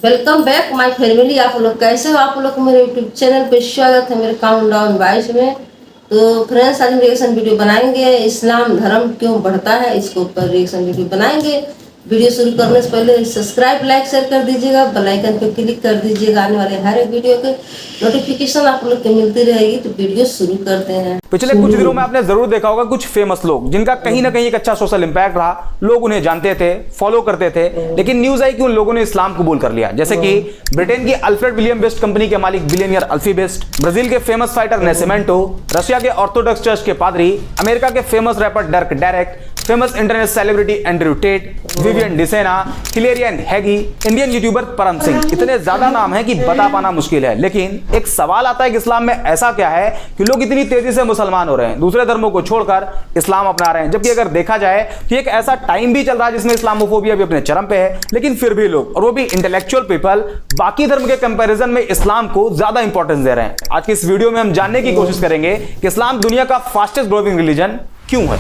Welcome back my family. आप लोग कैसे हो? आप लोग मेरे यूट्यूब चैनल पे स्वागत है मेरे काउंटडाउन 22 में। तो फ्रेंड्स, आज रिएक्शन वीडियो बनाएंगे। इस्लाम धर्म क्यों बढ़ता है, इसके ऊपर रिएक्शन वीडियो बनाएंगे। वीडियो शुरू करने से पहले सब्सक्राइब लाइक शेयर कर दीजिएगा, बेल आइकन पे क्लिक कर दीजिएगा। आने वाले हर एक वीडियो के नोटिफिकेशन आप लोग को मिलती रहेगी। तो वीडियो शुरू करते हैं। पिछले कुछ दिनों में आपने जरूर देखा होगा कुछ फेमस लोग जिनका कहीं ना कहीं एक अच्छा सोशल इंपैक्ट रहा, लोग उन्हें जानते थे, फॉलो करते थे, लेकिन न्यूज आई कि उन लोगों ने इस्लाम कबूल कर लिया। जैसे कि ब्रिटेन की अल्फ्रेड विलियम बेस्ट कंपनी के मालिक बिलियनियर अल्फी बेस्ट, ब्राजील के फेमस फाइटर नेसिमेंटो, रशिया के ऑर्थोडॉक्स चर्च के पादरी, अमेरिका के famous rapper डर्क Derek, famous internet celebrity Andrew Tate, Vivian Dsena, हिलेरियन हैगी, इंडियन यूट्यूबर परम सिंह। इतने ज्यादा नाम है कि बता पाना मुश्किल है। लेकिन एक सवाल आता है कि इस्लाम में ऐसा क्या है कि लोग इतनी तेजी से मुसलमान हो रहे हैं, दूसरे धर्मों को छोड़कर इस्लाम अपना रहे हैं। जबकि अगर देखा जाए तो एक ऐसा टाइम भी चल रहा है जिसमें इस्लामोफोबिया भी अपने चरम पे है, लेकिन फिर भी लोग, और वो भी इंटेलेक्चुअल पीपल, बाकी धर्म के कंपैरिजन में इस्लाम को ज्यादा इंपॉर्टेंस दे रहे हैं। आज की इस वीडियो में हम जानने की कोशिश करेंगे कि इस्लाम दुनिया का फास्टेस्ट ग्रोइंग रिलीजन क्यों है।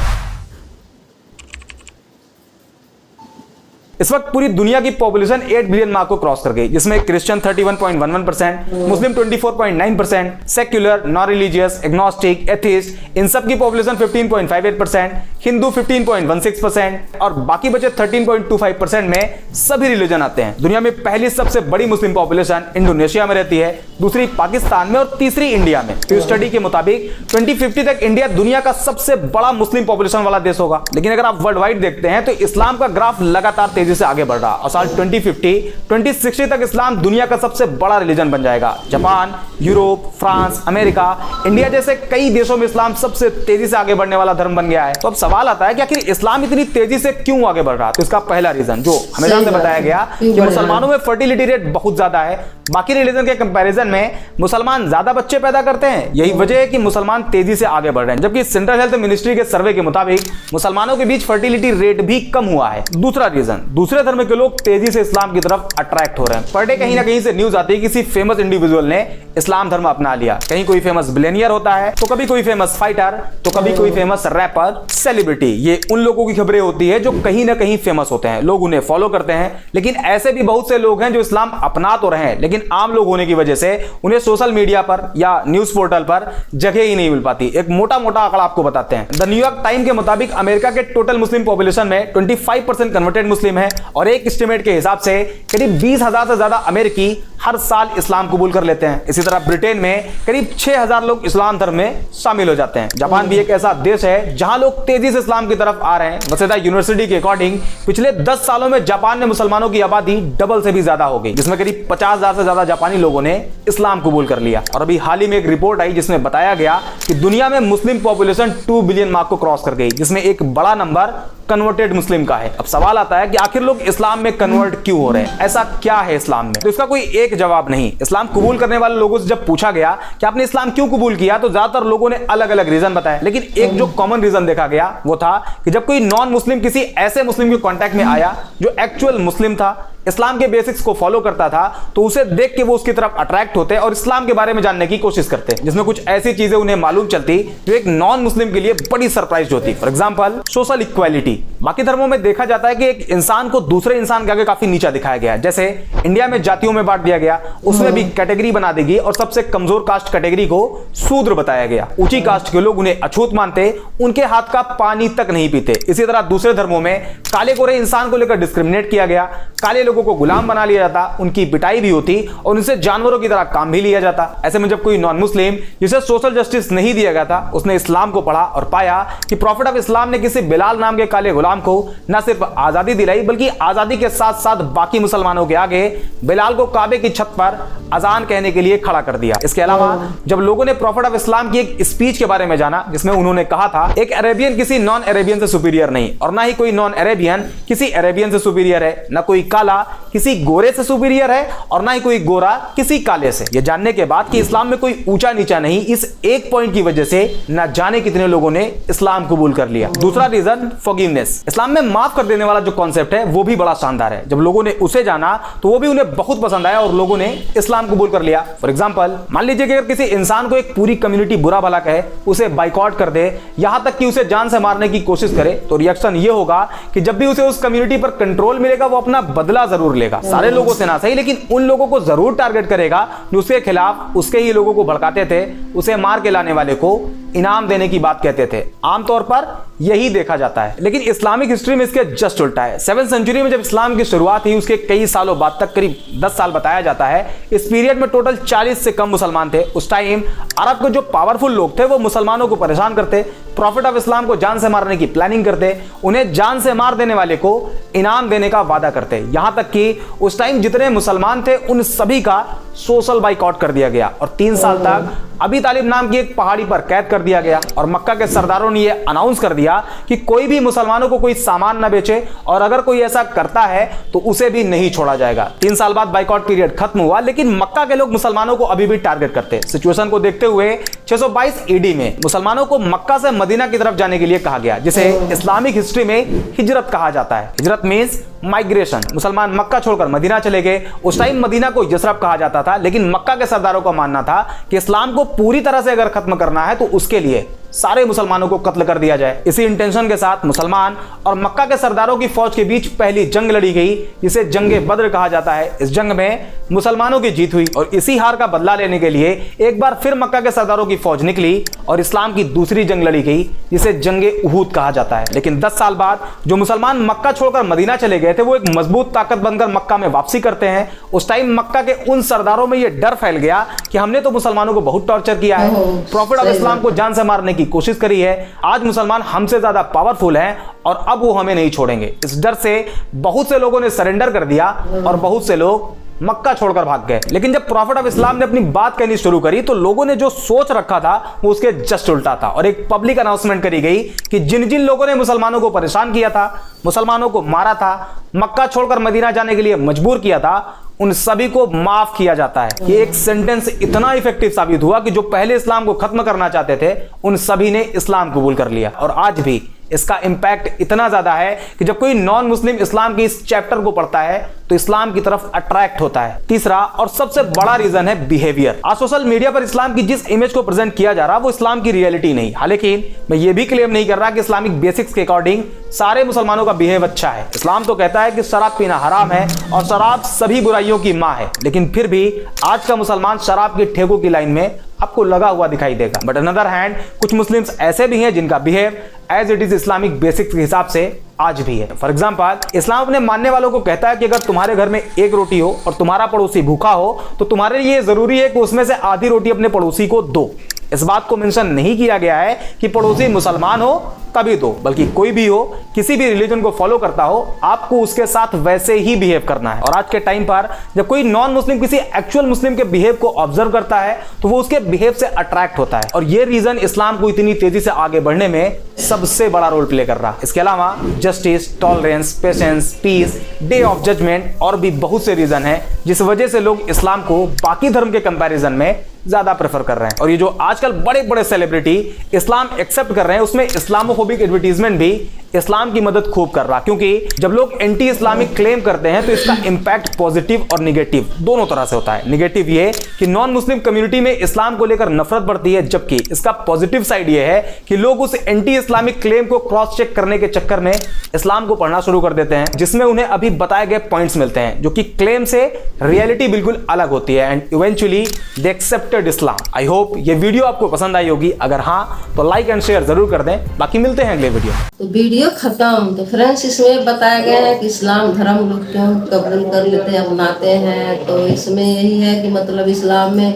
इस वक्त पूरी दुनिया की पॉपुलेशन 8 बिलियन मार्क को क्रॉस कर गई, जिसमें Christian 31.11%, Muslim 24.9%, secular, non religious, agnostic, atheist, इन सब की पॉपुलेशन 15.58%, हिंदू 15.16% और बाकी बचे 13.25% में सभी रिलीजन आते हैं। दुनिया में पहली सबसे बड़ी मुस्लिम पॉपुलेशन इंडोनेशिया में रहती है, दूसरी पाकिस्तान में और तीसरी इंडिया में। तो स्टडी के मुताबिक 2050 तक इंडिया दुनिया का सबसे बड़ा मुस्लिम पॉपुलेशन वाला देश होगा। लेकिन अगर आप वर्ल्ड वाइड देखते हैं तो इस्लाम का ग्राफ लगातार तेजी से आगे बढ़ रहा और साल 2060 तक इस्लाम दुनिया का सबसे बड़ा रिलीजन बन जाएगा। Japan, Europe, France, America, India जैसे कई देशों में इस्लाम सबसे तेजी से आगे बढ़ने वाला धर्म बन गया है। तो अब सवाल आता है कि आखिर इस्लाम इतनी तेजी से क्यों आगे बढ़ रहा है। तो इसका पहला रीजन जो हमेशा से बताया गया कि मुसलमानों में फर्टिलिटी रेट बहुत ज्यादा है, बाकी रिलीजन के कंपैरिजन में मुसलमान ज्यादा बच्चे पैदा करते हैं। यही वजह है कि मुसलमान तेजी से आगे बढ़ रहे हैं। जबकि सेंट्रल हेल्थ मिनिस्ट्री के सर्वे के मुताबिक मुसलमानों के बीच फर्टिलिटी रेट भी कम हुआ है। दूसरा रीजन, दूसरे धर्म के लोग तेजी से इस्लाम की तरफ अट्रैक्ट हो रहे हैं। पर डे कहीं ना कहीं से न्यूज आती है किसी फेमस इंडिविजुअल ने इस्लाम धर्म अपना लिया। कहीं कोई फेमस बिलियनियर होता है, तो कभी कोई फेमस फाइटर, तो कभी कोई फेमस रैपर, सेलिब्रिटी। ये उन लोगों की खबरें होती है जो कहीं ना कहीं फेमस होते हैं, लोग उन्हें फॉलो करते हैं। लेकिन ऐसे भी बहुत से लोग हैं जो इस्लाम अपना तो रहे हैं, लेकिन आम लोग होने की वजह से उन्हें सोशल मीडिया पर या न्यूज पोर्टल पर जगह ही नहीं मिल पाती। एक मोटा मोटा आंकड़ा आपको बताते हैं। द न्यूयॉर्क टाइम के मुताबिक अमेरिका के टोटल मुस्लिम पॉपुलेशन में 25% कन्वर्टेड मुस्लिम है और एक एस्टिमेट के हिसाब से करीब 20,000 से ज्यादा अमेरिकी हर साल इस्लाम कबूल कर लेते हैं। इसी तरह ब्रिटेन में करीब 6,000 लोग इस्लाम धर्म में शामिल हो जाते हैं। जापान भी एक ऐसा देश है जहां लोग तेजी से इस्लाम की तरफ आ रहे हैं। वसेदा यूनिवर्सिटी के अकॉर्डिंग पिछले 10 सालों में जापान में मुसलमानों की आबादी डबल से भी ज्यादा हो गई, जिसमें करीब 50,000 से ज्यादा जापानी लोगों ने इस्लाम कबूल कर लिया। और अभी हाल ही में एक रिपोर्ट आई जिसमें बताया गया कि दुनिया में मुस्लिम पॉपुलेशन 2 बिलियन मार्क को क्रॉस कर गई, जिसमें एक बड़ा नंबर कन्वर्टेड मुस्लिम का है। अब सवाल आता है कि आखिर लोग इस्लाम में कन्वर्ट क्यों हो रहे हैं, ऐसा क्या है इस्लाम में। तो इसका कोई एक जवाब नहीं। इस्लाम कबूल करने वाले लोगों से जब पूछा गया कि आपने इस्लाम क्यों कबूल किया, तो ज्यादातर लोगों ने अलग अलग रीजन बताए। लेकिन एक जो कॉमन रीजन देखा गया वो था कि जब कोई नॉन मुस्लिम किसी ऐसे मुस्लिम के कांटेक्ट में आया जो एक्चुअल मुस्लिम था, इस्लाम के बेसिक्स को फॉलो करता था, तो उसे देख के वो उसकी तरफ अट्रैक्ट होते और इस्लाम के बारे में जानने की कोशिश करते, जिसमें कुछ ऐसी चीजें उन्हें मालूम चलती जो एक नॉन मुस्लिम के लिए बड़ी सरप्राइज होती। For example, social equality. बाकी धर्मों में देखा जाता है कि एक इंसान को दूसरे इंसान के आगे काफी नीचा दिखाया गया है। जैसे इंडिया में जातियों में बांट दिया गया, उसमें भी कैटेगरी बना दी गई और सबसे कमजोर कास्ट कैटेगरी को शूद्र बताया गया। ऊंची कास्ट के लोग उन्हें अछूत मानते, उनके हाथ का पानी तक नहीं पीते। इसी तरह दूसरे धर्मों में काले गोरे इंसान को लेकर डिस्क्रिमिनेट किया गया, काले लोगों को गुलाम बना लिया जाता, उनकी पिटाई भी होती और उनसे जानवरों की तरह काम भी लिया जाता। ऐसे में जब कोई नॉन मुस्लिम जिसे सोशल जस्टिस नहीं दिया गया था, उसने इस्लाम को पढ़ा और पाया कि प्रॉफिट ऑफ इस्लाम ने किसी बिलाल नाम के काले गुलाम को न सिर्फ आजादी दिलाई, बल्कि आजादी के साथ साथ बाकी मुसलमानों के आगे बिलाल को काबे की छत पर अजान कहने के लिए खड़ा कर दिया। इसके अलावा जब लोगों ने प्रॉफिट ऑफ इस्लाम की एक स्पीच के बारे में जाना, जिसमें उन्होंने कहा था एक अरेबियन किसी नॉन अरेबियन से सुपीरियर नहीं, और ना ही कोई नॉन अरेबियन किसी अरेबियन से सुपीरियर है, ना कोई काला किसी गोरे से सुपीरियर है और ना ही कोई गोरा किसी काले से। यह जानने के बाद कि इस्लाम में कोई ऊंचा नीचा नहीं, इस एक पॉइंट की वजह से न जाने कितने लोगों ने इस्लाम कबूल कर लिया। दूसरा रीजन, फॉरगिवनेस। इस्लाम में माफ कर देने वाला जो कॉन्सेप्ट है वो भी बड़ा शानदार है। जब लोगों ने उसे जाना तो वो भी उन्हें बहुत पसंद आया और लोगों ने इस्लाम कबूल कर लिया। फॉर एग्जाम्पल, मान लीजिए कि अगर किसी इंसान को एक पूरी कम्युनिटी बुरा भला कहे, उसे बाइकआउट कर दे, यहां तक कि उसे जान से मारने की कोशिश करे, तो रिएक्शन ये होगा कि जब भी उसे उस कम्युनिटी पर कंट्रोल मिलेगा वो अपना बदला जरूर लेगा। सारे लोगों से ना सही, लेकिन उन लोगों को जरूर टारगेट करेगा जो उसके खिलाफ उसके ही लोगों को भड़काते थे, उसे मार के लाने वाले को इनाम देने की बात कहते थे। आमतौर पर यही देखा जाता है, लेकिन इस्लामिक हिस्ट्री में इसके जस्ट उल्टा है। 7वीं सेंचुरी में जब इस्लाम की शुरुआत हुई, उसके कई सालों बाद तक, करीब 10 साल बताया जाता है, इस पीरियड में टोटल 40 से कम मुसलमान थे। उस टाइम अरब के जो पावरफुल लोग थे वो मुसलमानों को परेशान करते, प्रॉफिट ऑफ इस्लाम को जान से मारने की प्लानिंग करते, उन्हें जान से मार देने वाले को इनाम देने का वादा करते। यहां तक कि उस टाइम जितने मुसलमान थे उन सभी का सोशल बाइकआउट कर दिया गया और 3 साल तक अबी तालिब नाम की एक पहाड़ी पर कैद कर दिया गया। और मक्का के सरदारों ने यह अनाउंस कर दिया कि कोई भी मुसलमानों को कोई सामान न बेचे, और अगर कोई ऐसा करता है तो उसे भी नहीं छोड़ा जाएगा। 3 साल बाद बाइकआउट पीरियड खत्म हुआ, लेकिन मक्का के लोग मुसलमानों को अभी भी टारगेट करते। सिचुएशन को देखते हुए 622 ईडी में मुसलमानों को मक्का से मदीना की तरफ जाने के लिए कहा गया, जिसे इस्लामिक हिस्ट्री में हिजरत कहा जाता है। हिजरत मींस माइग्रेशन। मुसलमान मक्का छोड़कर मदीना चले गए। उस टाइम मदीना को यसरब कहा जाता था, लेकिन मक्का के सरदारों का मानना था कि इस्लाम को पूरी तरह से अगर खत्म करना है तो उसके लिए सारे मुसलमानों को कत्ल कर दिया जाए। इसी इंटेंशन के साथ मुसलमान और मक्का के सरदारों की फौज के बीच पहली जंग लड़ी गई, जिसे जंगे बद्र कहा जाता है। इस जंग में मुसलमानों की जीत हुई और इसी हार का बदला लेने के लिए एक बार फिर मक्का के सरदारों की फौज निकली और इस्लाम की दूसरी जंग लड़ी गई, जिसे जंगे उहूद कहा जाता है। लेकिन 10 साल बाद जो मुसलमान मक्का छोड़कर मदीना चले गए थे, वो एक मजबूत ताकत बनकर मक्का में वापसी करते हैं। उस टाइम मक्का के उन सरदारों में यह डर फैल गया कि हमने तो मुसलमानों को बहुत टॉर्चर किया है, प्रॉफिट ऑफ इस्लाम को जान से मारने की कोशिश करी है, आज मुसलमान हमसे ज्यादा पावरफुल हैं और अब वो हमें नहीं छोड़ेंगे। इस डर से बहुत से लोगों ने सरेंडर कर दिया और बहुत से लोग मक्का छोड़कर भाग गए। लेकिन जब प्रॉफिट ऑफ इस्लाम ने अपनी बात कहनी शुरू करी तो लोगों ने जो सोच रखा था वो उसके जस्ट उल्टा था और एक पब्लिक अनाउंसमेंट करी गई कि जिन जिन लोगों ने मुसलमानों को परेशान किया था, मुसलमानों को मारा था, मक्का छोड़कर मदीना जाने के लिए मजबूर किया था, उन सभी को माफ किया जाता है। ये एक सेंटेंस इतना इफेक्टिव साबित हुआ कि जो पहले इस्लाम को खत्म करना चाहते थे उन सभी ने इस्लाम कबूल कर लिया। और आज भी इसका इंपैक्ट इतना ज्यादा है कि जब कोई नॉन मुस्लिम इस्लाम के इस चैप्टर को पढ़ता है तो इस्लाम की तरफ अट्रैक्ट होता है। तीसरा और सबसे बड़ा रीजन है बिहेवियर। आज सोशल मीडिया पर इस्लाम की जिस इमेज को प्रेजेंट किया जा रहा है वो इस्लाम की रियलिटी नहीं। हालांकि मैं ये भी क्लेम नहीं कर रहा कि इस्लामिक बेसिक्स के अकॉर्डिंग सारे मुसलमानों का बिहेव अच्छा है। इस्लाम तो कहता है कि शराब पीना हराम है और शराब सभी बुराइयों की मां है, लेकिन फिर भी आज का मुसलमान शराब की ठेकों की लाइन में आपको लगा हुआ दिखाई देगा। बट अनदर हैंड कुछ मुस्लिम्स ऐसे भी हैं जिनका behave as it is Islamic basics के हिसाब से आज भी है। फॉर एग्जाम्पल, इस्लाम अपने मानने वालों को कहता है कि अगर तुम्हारे घर में एक रोटी हो और तुम्हारा पड़ोसी भूखा हो तो तुम्हारे लिए जरूरी है कि उसमें से आधी रोटी अपने पड़ोसी को दो। इस बात को मेंशन नहीं किया गया है कि पड़ोसी मुसलमान हो तभी दो, बल्कि कोई भी हो, किसी भी रिलीजन को फॉलो करता हो, आपको उसके साथ वैसे ही बिहेव करना है। और आज के टाइम पर जब कोई नॉन मुस्लिम किसी एक्चुअल मुस्लिम के बिहेव को ऑब्जर्व करता है तो वो उसके बिहेव से अट्रैक्ट होता है और ये रीजन इस्लाम को इतनी तेजी से आगे बढ़ने में सबसे बड़ा रोल प्ले कर रहा है। इसके अलावा justice, tolerance, patience, peace, day of judgment और भी बहुत से रीजन है जिस वजह से लोग इस्लाम को बाकी धर्म के कंपैरिजन में ज्यादा प्रेफर कर रहे हैं। और ये जो आजकल बड़े बड़े सेलिब्रिटी इस्लाम एक्सेप्ट कर रहे हैं उसमें इस्लामोफोबिक एडवर्टीजमेंट भी इस्लाम की मदद खूब कर रहा, क्योंकि जब लोग एंटी इस्लामिक क्लेम करते हैं तो इसका इंपैक्ट पॉजिटिव और निगेटिव दोनों तरह से होता है। निगेटिव ये कि नॉन मुस्लिम कम्युनिटी में इस्लाम को लेकर नफरत बढ़ती है, जबकि इसका पॉजिटिव साइड ये है कि लोग उस एंटी इस्लामिक क्लेम को क्रॉस चेक करने के चक्कर में इस्लाम को पढ़ना शुरू कर देते हैं, जिसमें उन्हें अभी बताए गए पॉइंट्स मिलते हैं जो कि क्लेम से रियलिटी बिल्कुल अलग होती है and eventually they accepted Islam. I hope ये वीडियो आपको पसंद आई होगी, अगर हाँ तो लाइक एंड शेयर जरूर कर दें। बाकी मिलते हैं अगले वीडियो। तो वीडियो खत्म। तो फ्रेंड्स, इसमें बताया गया है कि इस्लाम धर्म लोग क्यों कबूल कर लेते हैं, अपनाते हैं। तो इसमें यही है कि मतलब इस्लाम में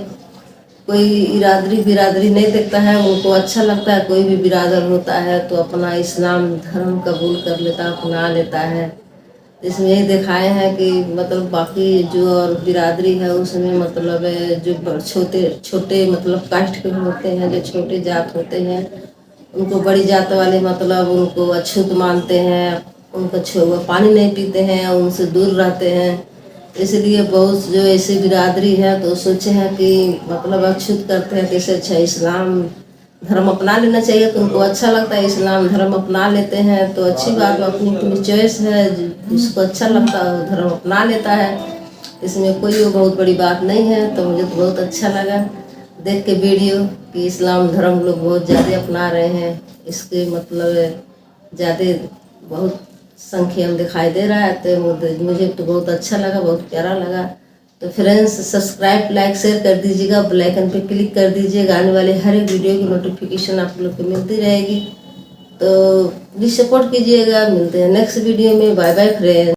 कोई बिरादरी नहीं देखता है, उनको अच्छा लगता है। कोई भी बिरादर होता है तो अपना इस्लाम धर्म कबूल कर लेता है, अपना लेता है। इसमें यही दिखाए हैं कि मतलब बाकी जो और बिरादरी है उसमें मतलब जो छोटे मतलब कास्ट के होते हैं, जो छोटे जात होते हैं, उनको बड़ी जात वाले मतलब उनको अछूत मानते हैं, उनको पानी नहीं पीते हैं, उनसे दूर रहते हैं। इसलिए बहुत जो ऐसी बिरादरी है तो सोचे हैं कि मतलब अछूत करते हैं, कैसे अच्छा इस्लाम धर्म अपना लेना चाहिए। तो उनको अच्छा लगता है इस्लाम धर्म अपना लेते हैं, तो अच्छी बात है, अपनी अपनी चॉइस है, जिसको अच्छा लगता है वो धर्म अपना लेता है। इसमें कोई वो बहुत बड़ी बात नहीं है। तो मुझे तो बहुत अच्छा लगा देख के वीडियो कि इस्लाम धर्म लोग बहुत ज़्यादा अपना रहे हैं। इसके मतलब ज़्यादा बहुत संख्या में दिखाई दे रहा है। तो मुझे तो बहुत अच्छा लगा, बहुत प्यारा लगा। तो फ्रेंड्स सब्सक्राइब, लाइक, शेयर कर दीजिएगा, बेल आइकन पे क्लिक कर दीजिएगा। आने वाले हर एक वीडियो की नोटिफिकेशन आप लोग को मिलती रहेगी। तो प्लीज़ सपोर्ट कीजिएगा। मिलते हैं नेक्स्ट वीडियो में। Bye bye friends.